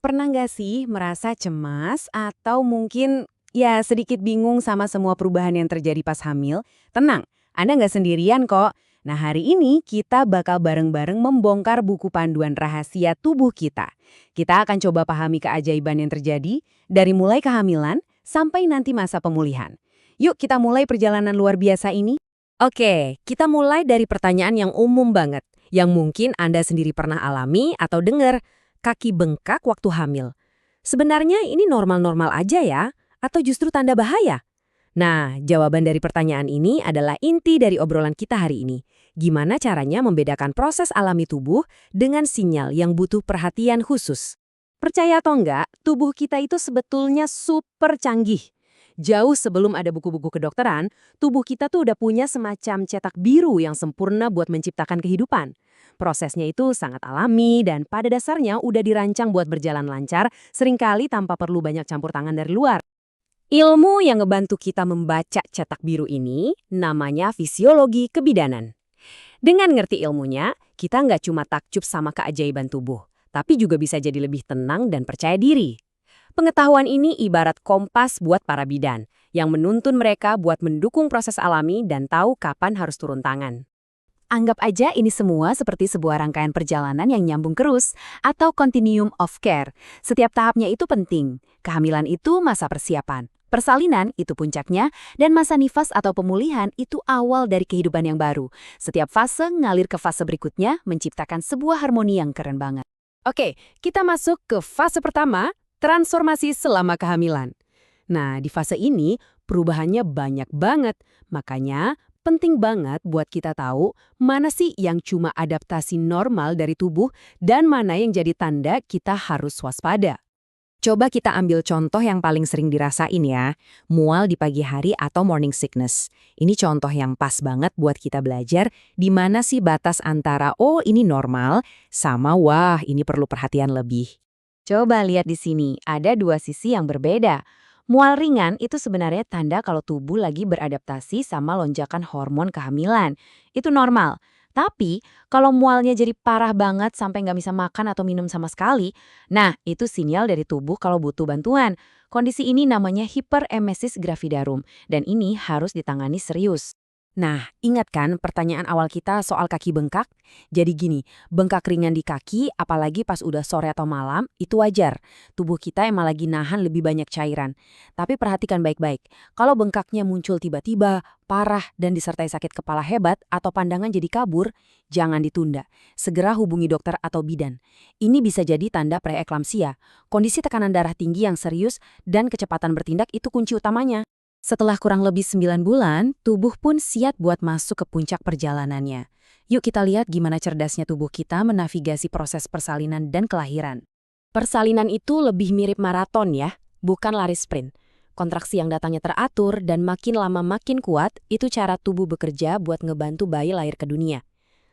Pernah nggak sih merasa cemas atau mungkin ya sedikit bingung sama semua perubahan yang terjadi pas hamil? Tenang, Anda nggak sendirian kok. Nah hari ini kita bakal bareng-bareng membongkar buku panduan rahasia tubuh kita. Kita akan coba pahami keajaiban yang terjadi dari mulai kehamilan sampai nanti masa pemulihan. Yuk kita mulai perjalanan luar biasa ini. Oke, kita mulai dari pertanyaan yang umum banget, yang mungkin Anda sendiri pernah alami atau dengar, kaki bengkak waktu hamil. Sebenarnya ini normal-normal aja ya, atau justru tanda bahaya? Nah, jawaban dari pertanyaan ini adalah inti dari obrolan kita hari ini. Gimana caranya membedakan proses alami tubuh dengan sinyal yang butuh perhatian khusus? Percaya atau enggak, tubuh kita itu sebetulnya super canggih. Jauh sebelum ada buku-buku kedokteran, tubuh kita tuh udah punya semacam cetak biru yang sempurna buat menciptakan kehidupan. Prosesnya itu sangat alami dan pada dasarnya udah dirancang buat berjalan lancar, seringkali tanpa perlu banyak campur tangan dari luar. Ilmu yang ngebantu kita membaca cetak biru ini namanya fisiologi kebidanan. Dengan ngerti ilmunya, kita nggak cuma takjub sama keajaiban tubuh, tapi juga bisa jadi lebih tenang dan percaya diri. Pengetahuan ini ibarat kompas buat para bidan, yang menuntun mereka buat mendukung proses alami dan tahu kapan harus turun tangan. Anggap aja ini semua seperti sebuah rangkaian perjalanan yang nyambung terus, atau continuum of care. Setiap tahapnya itu penting. Kehamilan itu masa persiapan. Persalinan itu puncaknya, dan masa nifas atau pemulihan itu awal dari kehidupan yang baru. Setiap fase ngalir ke fase berikutnya, menciptakan sebuah harmoni yang keren banget. Oke, kita masuk ke fase pertama, transformasi selama kehamilan. Nah, di fase ini perubahannya banyak banget. Makanya penting banget buat kita tahu mana sih yang cuma adaptasi normal dari tubuh dan mana yang jadi tanda kita harus waspada. Coba kita ambil contoh yang paling sering dirasain ya, mual di pagi hari atau morning sickness. Ini contoh yang pas banget buat kita belajar di mana sih batas antara oh ini normal sama wah ini perlu perhatian lebih. Coba lihat di sini, ada dua sisi yang berbeda. Mual ringan itu sebenarnya tanda kalau tubuh lagi beradaptasi sama lonjakan hormon kehamilan. Itu normal. Tapi, kalau mualnya jadi parah banget sampai nggak bisa makan atau minum sama sekali, nah itu sinyal dari tubuh kalau butuh bantuan. Kondisi ini namanya hiperemesis gravidarum, dan ini harus ditangani serius. Nah, ingat kan pertanyaan awal kita soal kaki bengkak? Jadi gini, bengkak ringan di kaki, apalagi pas udah sore atau malam, itu wajar. Tubuh kita emang lagi nahan lebih banyak cairan. Tapi perhatikan baik-baik, kalau bengkaknya muncul tiba-tiba, parah, dan disertai sakit kepala hebat atau pandangan jadi kabur, jangan ditunda. Segera hubungi dokter atau bidan. Ini bisa jadi tanda preeklamsia. Kondisi tekanan darah tinggi yang serius dan kecepatan bertindak itu kunci utamanya. Setelah kurang lebih 9 bulan, tubuh pun siap buat masuk ke puncak perjalanannya. Yuk kita lihat gimana cerdasnya tubuh kita menavigasi proses persalinan dan kelahiran. Persalinan itu lebih mirip maraton ya, bukan lari sprint. Kontraksi yang datangnya teratur dan makin lama makin kuat, itu cara tubuh bekerja buat ngebantu bayi lahir ke dunia.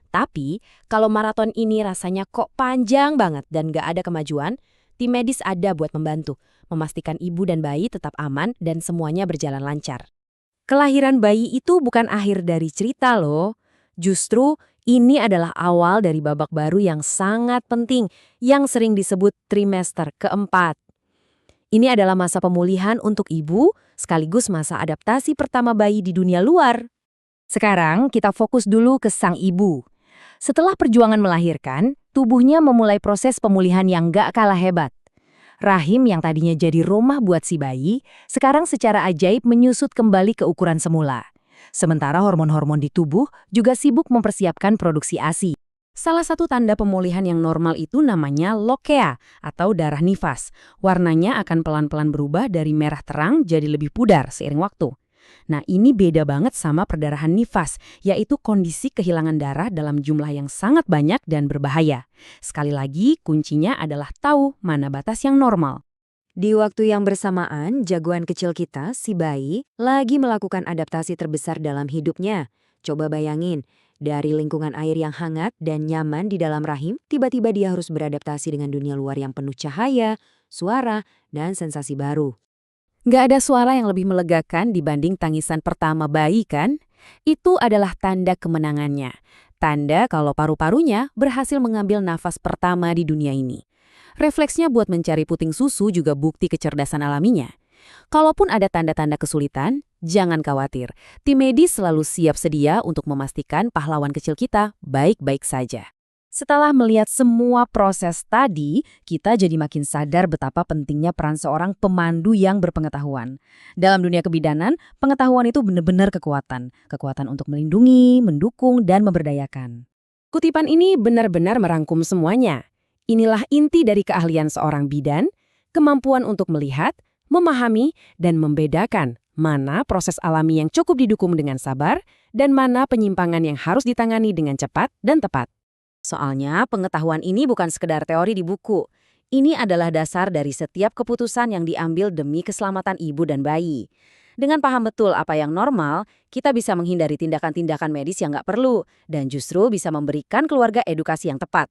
Tapi, kalau maraton ini rasanya kok panjang banget dan gak ada kemajuan, tim medis ada buat membantu, memastikan ibu dan bayi tetap aman dan semuanya berjalan lancar. Kelahiran bayi itu bukan akhir dari cerita loh. Justru ini adalah awal dari babak baru yang sangat penting, yang sering disebut trimester keempat. Ini adalah masa pemulihan untuk ibu, sekaligus masa adaptasi pertama bayi di dunia luar. Sekarang kita fokus dulu ke sang ibu. Setelah perjuangan melahirkan, tubuhnya memulai proses pemulihan yang gak kalah hebat. Rahim yang tadinya jadi rumah buat si bayi, sekarang secara ajaib menyusut kembali ke ukuran semula. Sementara hormon-hormon di tubuh juga sibuk mempersiapkan produksi ASI. Salah satu tanda pemulihan yang normal itu namanya lokea atau darah nifas. Warnanya akan pelan-pelan berubah dari merah terang jadi lebih pudar seiring waktu. Nah, ini beda banget sama perdarahan nifas, yaitu kondisi kehilangan darah dalam jumlah yang sangat banyak dan berbahaya. Sekali lagi, kuncinya adalah tahu mana batas yang normal. Di waktu yang bersamaan, jagoan kecil kita, si bayi, lagi melakukan adaptasi terbesar dalam hidupnya. Coba bayangin, dari lingkungan air yang hangat dan nyaman di dalam rahim, tiba-tiba dia harus beradaptasi dengan dunia luar yang penuh cahaya, suara, dan sensasi baru. Nggak ada suara yang lebih melegakan dibanding tangisan pertama bayi kan? Itu adalah tanda kemenangannya. Tanda kalau paru-parunya berhasil mengambil nafas pertama di dunia ini. Refleksnya buat mencari puting susu juga bukti kecerdasan alaminya. Kalaupun ada tanda-tanda kesulitan, jangan khawatir. Tim medis selalu siap sedia untuk memastikan pahlawan kecil kita baik-baik saja. Setelah melihat semua proses tadi, kita jadi makin sadar betapa pentingnya peran seorang pemandu yang berpengetahuan. Dalam dunia kebidanan, pengetahuan itu benar-benar kekuatan. Kekuatan untuk melindungi, mendukung, dan memberdayakan. Kutipan ini benar-benar merangkum semuanya. Inilah inti dari keahlian seorang bidan, kemampuan untuk melihat, memahami, dan membedakan mana proses alami yang cukup didukung dengan sabar dan mana penyimpangan yang harus ditangani dengan cepat dan tepat. Soalnya pengetahuan ini bukan sekedar teori di buku. Ini adalah dasar dari setiap keputusan yang diambil demi keselamatan ibu dan bayi. Dengan paham betul apa yang normal, kita bisa menghindari tindakan-tindakan medis yang nggak perlu dan justru bisa memberikan keluarga edukasi yang tepat.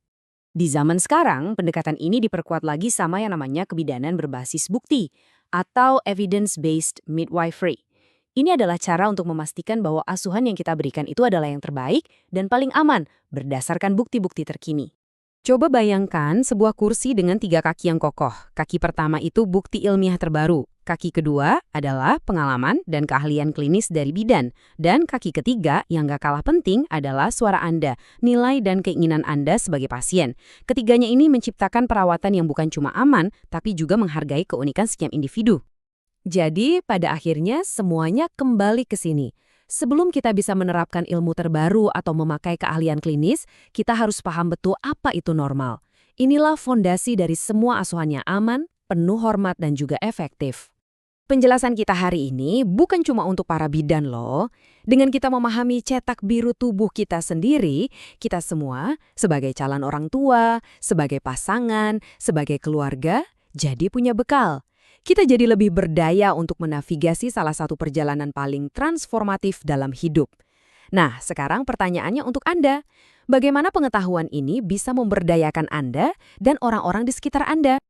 Di zaman sekarang, pendekatan ini diperkuat lagi sama yang namanya kebidanan berbasis bukti atau evidence-based midwifery. Ini adalah cara untuk memastikan bahwa asuhan yang kita berikan itu adalah yang terbaik dan paling aman berdasarkan bukti-bukti terkini. Coba bayangkan sebuah kursi dengan 3 kaki yang kokoh. Kaki pertama itu bukti ilmiah terbaru. Kaki kedua adalah pengalaman dan keahlian klinis dari bidan. Dan kaki ketiga yang gak kalah penting adalah suara Anda, nilai dan keinginan Anda sebagai pasien. Ketiganya ini menciptakan perawatan yang bukan cuma aman, tapi juga menghargai keunikan setiap individu. Jadi, pada akhirnya semuanya kembali ke sini. Sebelum kita bisa menerapkan ilmu terbaru atau memakai keahlian klinis, kita harus paham betul apa itu normal. Inilah fondasi dari semua asuhan yang aman, penuh hormat, dan juga efektif. Penjelasan kita hari ini bukan cuma untuk para bidan loh. Dengan kita memahami cetak biru tubuh kita sendiri, kita semua sebagai calon orang tua, sebagai pasangan, sebagai keluarga, jadi punya bekal. Kita jadi lebih berdaya untuk menavigasi salah satu perjalanan paling transformatif dalam hidup. Nah, sekarang pertanyaannya untuk Anda. Bagaimana pengetahuan ini bisa memberdayakan Anda dan orang-orang di sekitar Anda?